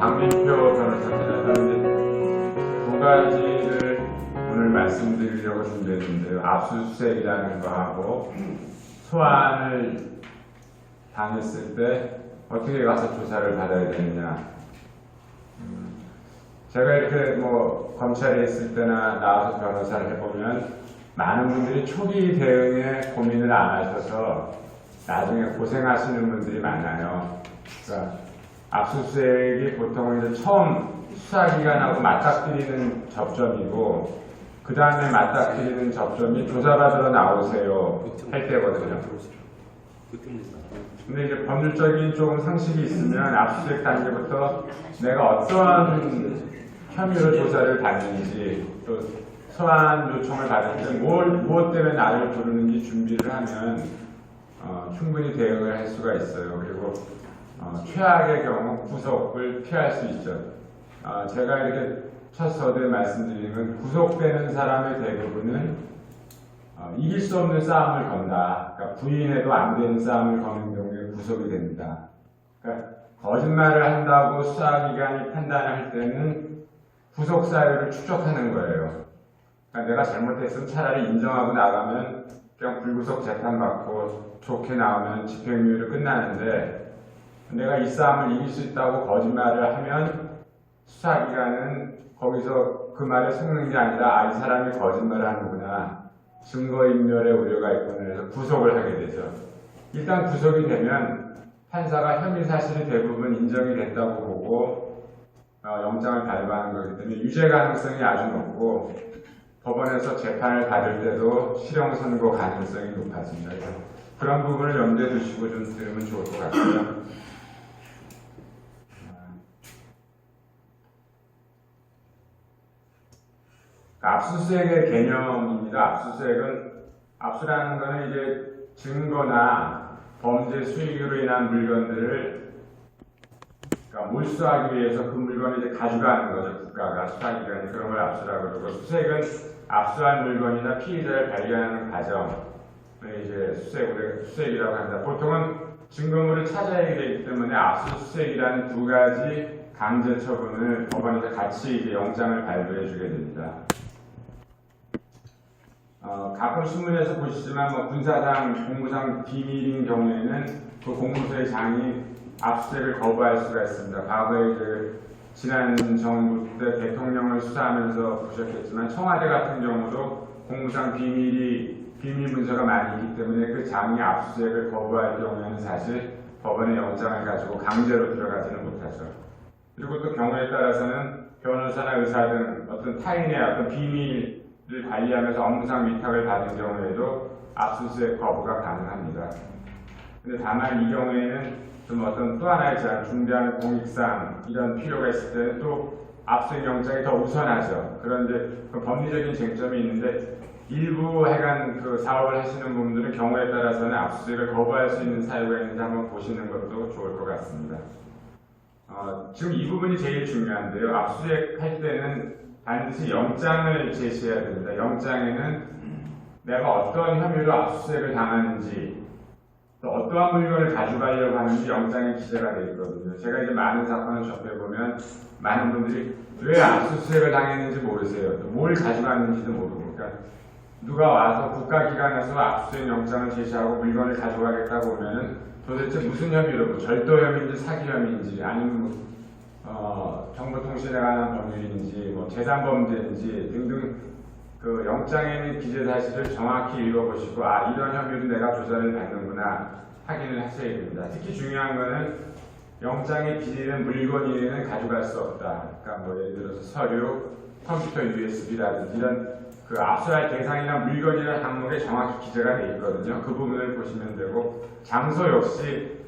강민표 변호사입니다. 두 가지를 오늘 말씀드리려고 준비했는데요. 압수수색이라는 거하고 소환을 당했을 때 어떻게 가서 조사를 받아야 되느냐. 제가 이렇게 검찰에 있을 때나 나와서 변호사를 해보면 많은 분들이 초기 대응에 고민을 안 하셔서 나중에 고생하시는 분들이 많아요. 그러니까 압수수색이 보통 이제 처음 수사기관하고 맞닥뜨리는 접점이고, 그 다음에 맞닥뜨리는 접점이 조사받으러 나오세요 할 때거든요. 근데 이제 법률적인 조금 상식이 있으면 압수수색 단계부터 내가 어떤 혐의로 조사를 받는지, 또 소환 요청을 받을 때 무엇 때문에 나를 부르는지 준비를 하면 충분히 대응을 할 수가 있어요. 그리고 최악의 경우 구속을 피할 수 있죠. 제가 이렇게 첫 서두에 말씀드리는 건, 구속되는 사람의 대부분은 이길 수 없는 싸움을 건다. 그러니까 부인해도 안 되는 싸움을 거는 경우에 구속이 됩니다. 그러니까 거짓말을 한다고 수사기관이 판단할 때는 구속 사유를 추적하는 거예요. 그러니까 내가 잘못했으면 차라리 인정하고 나가면 그냥 불구속 재판받고 좋게 나오면 집행유예로 끝나는데, 내가 이 싸움을 이길 수 있다고 거짓말을 하면 수사기관은 거기서 그 말을 속는 게 아니라 이 사람이 거짓말을 하는구나, 증거인멸의 우려가 있구나 해서 구속을 하게 되죠. 일단 구속이 되면 판사가 혐의 사실이 대부분 인정이 됐다고 보고 영장을 발부하는 거기 때문에 유죄 가능성이 아주 높고, 법원에서 재판을 받을 때도 실형 선고 가능성이 높아집니다. 그래서 그런 부분을 염두에 두시고 좀 들으면 좋을 것 같고요. 압수수색의 개념입니다. 압수수색은, 압수라는 것은 이제 증거나 범죄 수익으로 인한 물건들을 몰수하기 위해서 그 물건을 이제 가져가는 거죠. 국가가, 수사기관이. 그런 걸 압수라고 그러고, 수색은 압수한 물건이나 피의자를 발견하는 과정을 이제 수색이라고 합니다. 보통은 증거물을 찾아야 되기 때문에 압수수색이라는 두 가지 강제 처분을 법원에서 같이 이제 영장을 발부해 주게 됩니다. 가끔 신문에서 보시지만 군사상, 공무상 비밀인 경우에는 그 공무소의 장이 압수수색을 거부할 수가 있습니다. 과거에 지난 정부 때 대통령을 수사하면서 보셨겠지만, 청와대 같은 경우도 공무상 비밀 문서가 많이 있기 때문에 그 장이 압수수색을 거부할 경우에는 사실 법원의 영장을 가지고 강제로 들어가지는 못하죠. 그리고 또 경우에 따라서는 변호사나 의사 등 어떤 타인의 어떤 비밀을 관리하면서 업무상 위탁을 받은 경우에도 압수수색 거부가 가능합니다. 근데 다만 이 경우에는 좀 어떤 또 하나의 제한, 중대한 공익상 이런 필요가 있을 때는 또 압수수색 영장이 더 우선하죠. 그런데 그 법리적인 쟁점이 있는데, 일부 하여간 그 사업을 하시는 분들은 경우에 따라서는 압수수색을 거부할 수 있는 사유가 있는지 한번 보시는 것도 좋을 것 같습니다. 지금 이 부분이 제일 중요한데요. 압수수색 할 때는 반드시 영장을 제시해야 됩니다. 영장에는 내가 어떤 혐의로 압수수색을 당하는지, 또 어떠한 물건을 가져가려고 하는지 영장에 기재가 되어 있거든요. 제가 이제 많은 사건을 접해보면 많은 분들이 왜 압수수색을 당했는지 모르세요. 또 뭘 가져갔는지도 모르고. 그러니까 누가 와서 국가기관에서 압수수색 영장을 제시하고 물건을 가져가겠다고 하면은 도대체 무슨 혐의로, 절도 혐의인지 사기 혐의인지, 아니면 정보통신에 관한 법률인지, 재산범죄인지 등등 그 영장에 있는 기재 사실을 정확히 읽어보시고, 이런 혐의로 내가 조사를 받는구나 확인을 하셔야 됩니다. 특히 중요한 거는 영장에 기재된 물건 이외에는 가져갈 수 없다. 그러니까 예를 들어서 서류, 컴퓨터 USB라든지 이런 그 압수할 대상이나 물건이라는 항목에 정확히 기재가 되어 있거든요. 그 부분을 보시면 되고, 장소 역시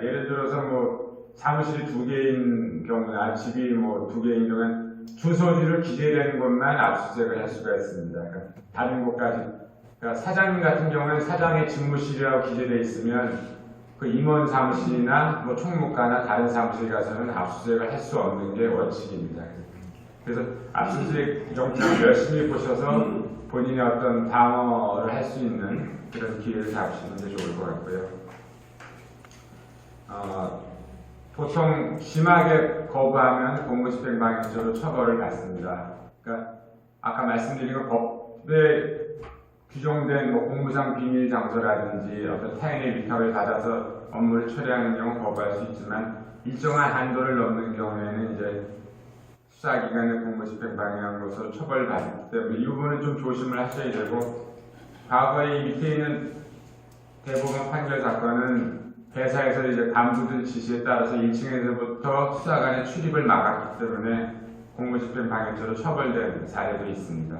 예를 들어서 사무실이 2개인 경우나 집이 2개인 경우는 주소지로 기재되는 곳만 압수수색을 할 수가 있습니다. 그러니까 다른 곳까지, 그러니까 사장님 같은 경우는 사장의 집무실이라고 기재되어 있으면 그 임원 사무실이나 총무과나 다른 사무실 가서는 압수수색을 할 수 없는 게 원칙입니다. 그래서 압수수색 영장을 열심히 보셔서 본인의 어떤 방어를 할 수 있는 그런 기회를 잡으시는 게 좋을 것 같고요. 보통 심하게 거부하면 공무집행방해죄로 처벌을 받습니다. 그러니까 아까 말씀드린 것 법에 규정된 공무상 비밀 장소라든지 어떤 타인의 위탁을 받아서 업무를 처리하는 경우 거부할 수 있지만 일정한 한도를 넘는 경우에는 이제 수사기관의 공무집행방해한 것으로 처벌받기 때문에 이 부분은 좀 조심을 하셔야 되고, 과거에 이 밑에 있는 대법원 판결 사건은 회사에서 이제 간부들 지시에 따라서 1층에서부터 수사관의 출입을 막았기 때문에 공무집행방해죄로 처벌된 사례도 있습니다.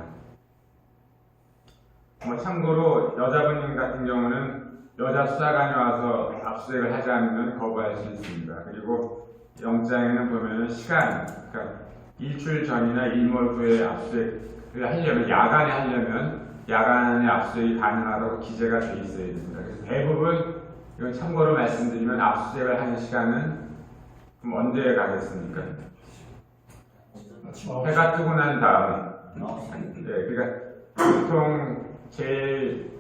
참고로 여자분 같은 경우는 여자 수사관이 와서 압수수색을 하지 않으면 거부할 수 있습니다. 그리고 영장에는 보면은 시간, 그러니까 일주일 전이나 일몰 후에 압수수색을 하려면, 야간에 하려면 야간에 압수수색이 가능하다고 기재가 돼 있어야 됩니다. 그래서 대부분, 이건 참고로 말씀드리면 압수수색을 하는 시간은 그럼 언제 가겠습니까? 해가 뜨고 난 다음. 네, 그러니까 보통 제일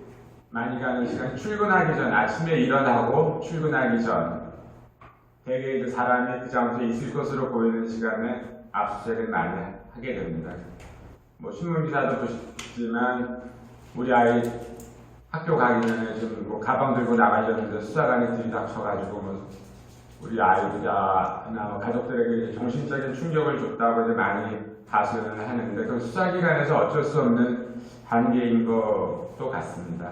많이 가는 시간, 출근하기 전, 아침에 일어나고 출근하기 전, 대개 그 사람이 그 장소에 있을 것으로 보이는 시간에 압수수색을 많이 하게 됩니다. 신문기사도 보시지만 우리 아이 학교 가기 전에 좀 가방 들고 나가려는데 수사관이 들이닥쳐가지고 우리 아이들이나 가족들에게 정신적인 충격을 줬다고 이제 많이 가설을 하는데, 그 수사기관에서 어쩔 수 없는 단계인 것도 같습니다.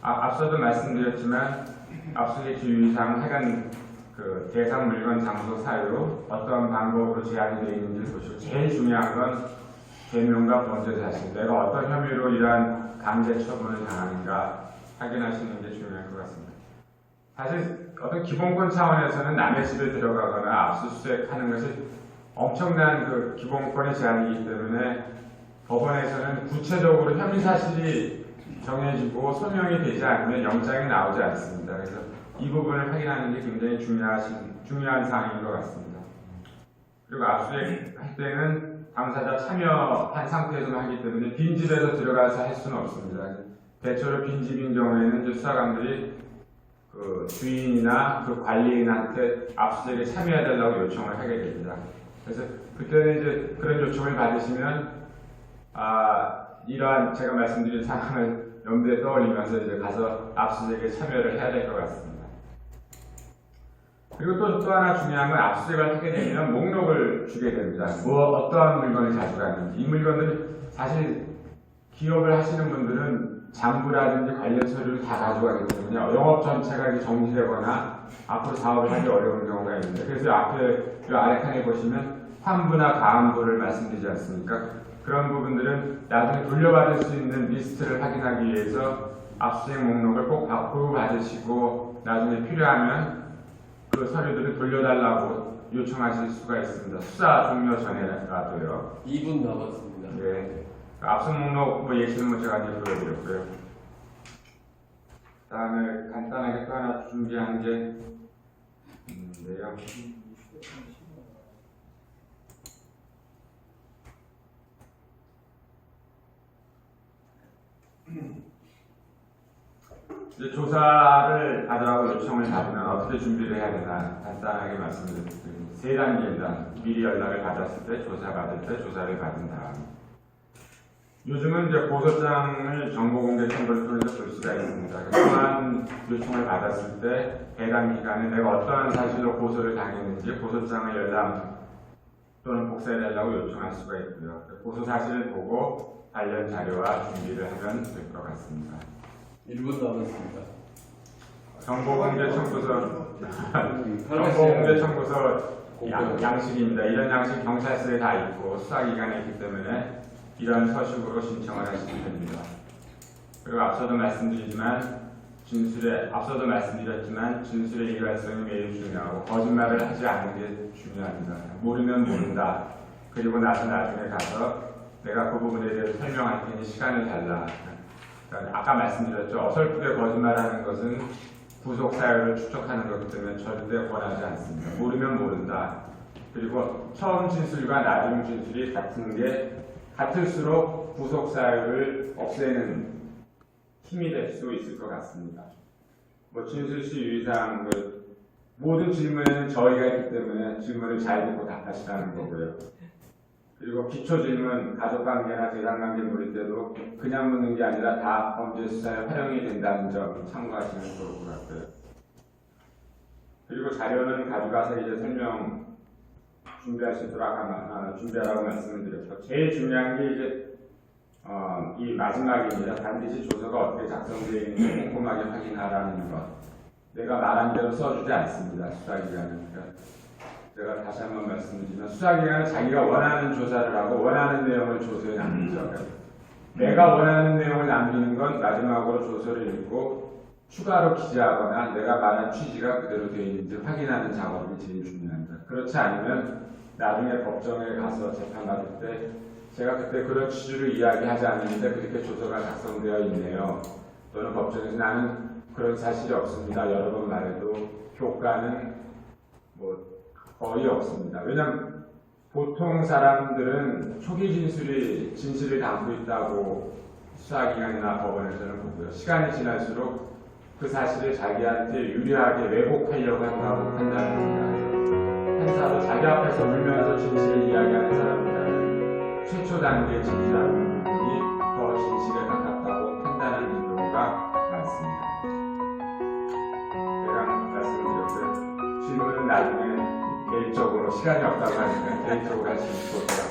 앞서도 말씀드렸지만 압수수색 주의사항 하여간 그 대상 물건, 장소, 사유 어떤 방법으로 제한이 되어 있는지 보시고, 제일 중요한 건 죄명과 범죄 자신, 내가 어떤 혐의로 이러한 강제 처분을 당하는가 확인하시는 게 중요할 것 같습니다. 사실 어떤 기본권 차원에서는 남의 집에 들어가거나 압수수색하는 것이 엄청난 그 기본권의 제한이기 때문에 법원에서는 구체적으로 혐의 사실이 정해지고 소명이 되지 않으면 영장이 나오지 않습니다. 그래서 이 부분을 확인하는 게 굉장히 중요한 사항인 것 같습니다. 그리고 압수수색 할 때는 당사자 참여한 상태에서만 하기 때문에 빈집에서 들어가서 할 수는 없습니다. 대체로 빈집인 경우에는 이제 수사관들이 그 주인이나 그 관리인한테 압수수색에 참여해달라고 요청을 하게 됩니다. 그래서 그때는 이제 그런 요청을 받으시면 이러한 제가 말씀드린 상황을 염두에 떠올리면서 이제 가서 압수수색에 참여를 해야 될 것 같습니다. 그리고 또 하나 중요한 건 압수수색을 하게 되면 목록을 주게 됩니다. 어떠한 물건을 가져갔는지. 이 물건들이 사실 기업을 하시는 분들은 장부라든지 관련 서류를 다 가져가기 때문에 영업 전체가 정지되거나 앞으로 사업을 하기 어려운 경우가 있는데, 그래서 앞에 이 아래 칸에 보시면 환부나 가환부를 말씀드리지 않습니까? 그런 부분들은 나중에 돌려받을 수 있는 리스트를 확인하기 위해서 압수수색 목록을 꼭 보호받으시고 나중에 필요하면 그 서류들을 돌려달라고 요청하실 수가 있습니다. 수사 종료 전에라도요. 2분 남았습니다. 네. 압수 목록 예시는 제가 이제 보여드렸고요. 다음에 간단하게 또 하나 준비한 게 있는데요. 이제 조사를 받으라고 요청을 받으면 어떻게 준비를 해야 되나 간단하게 말씀드리겠습니다. 세 단계입니다. 미리 연락을 받았을 때, 조사받을 때, 조사를 받은 다음. 요즘은 이제 고소장을 정보공개 청구를 통해서 볼 수가 있습니다. 소환 요청을 받았을 때 해당 기관에 내가 어떠한 사실로 고소를 당했는지 고소장을 열람 또는 복사해달라고 요청할 수가 있고요. 고소 사실을 보고 관련 자료와 준비를 하면 될 것 같습니다. 1분 남았습니다. 정보공개 청구서 양식입니다. 이런 양식 경찰서에 다 있고 수사기관에 있기 때문에 이런 서식으로 신청을 하시면 됩니다. 그리고 앞서도 말씀드렸지만 진술의 일관성이 매우 중요하고 거짓말을 하지 않는 게 중요합니다. 모르면 모른다. 그리고 나중에 가서 내가 그 부분에 대해서 설명할 테니 시간을 달라. 그러니까 아까 말씀드렸죠. 어설프게 거짓말하는 것은 구속 사유를 축적하는 것이기 때문에 절대 권하지 않습니다. 모르면 모른다. 그리고 처음 진술과 나중 진술이 같을수록 구속 사유를 없애는 힘이 될 수 있을 것 같습니다. 진술 시 유의사항 모든 질문에는 저희가 있기 때문에 질문을 잘 듣고 답하시라는 거고요. 그리고 기초 질문, 가족관계나 재산관계 물을 때도 그냥 묻는 게 아니라 다 범죄 수사에 활용이 된다는 점 참고하시면 좋을 것 같고요. 그리고 자료는 가져가서 이제 설명 준비할 수 있도록 준비하라고 말씀을 드렸고, 제일 중요한 게 이제 이 마지막입니다. 반드시 조서가 어떻게 작성되어 있는지 꼼꼼하게 확인하라는 것. 내가 말한 대로 써주지 않습니다. 수사기관은. 그러니까 제가 다시 한번 말씀드리면 수사기관은 자기가 원하는 조사를 하고 원하는 내용을 조서에 남기죠. 내가 원하는 내용을 남기는 건 마지막으로 조서를 읽고 추가로 기재하거나 내가 말한 취지가 그대로 되어 있는지 확인하는 작업이 제일 중요합니다. 그렇지 않으면 나중에 법정에 가서 재판받을 때 제가 그때 그런 취지를 이야기하지 않았는데 그렇게 조서가 작성되어 있네요. 또는 법정에서 나는 그런 사실이 없습니다. 여러 번 말해도 효과는 거의 없습니다. 왜냐하면 보통 사람들은 초기 진실을 담고 있다고 수사기관이나 법원에서는 보고요. 시간이 지날수록 그 사실을 자기한테 유리하게 왜곡하려고 한다고 판단합니다. 판사도 자기 앞에서 울면서 진실을 이야기하는 사람보다는 최초 단계의 진실하는 부분이 더 진실에 가깝다고 판단하는 경우가 많습니다. 제가 말씀드렸고요. 질문은 나중에 개인적으로 시간이 없다고 하니까 개인적으로 하시면 좋을 것 같습니다.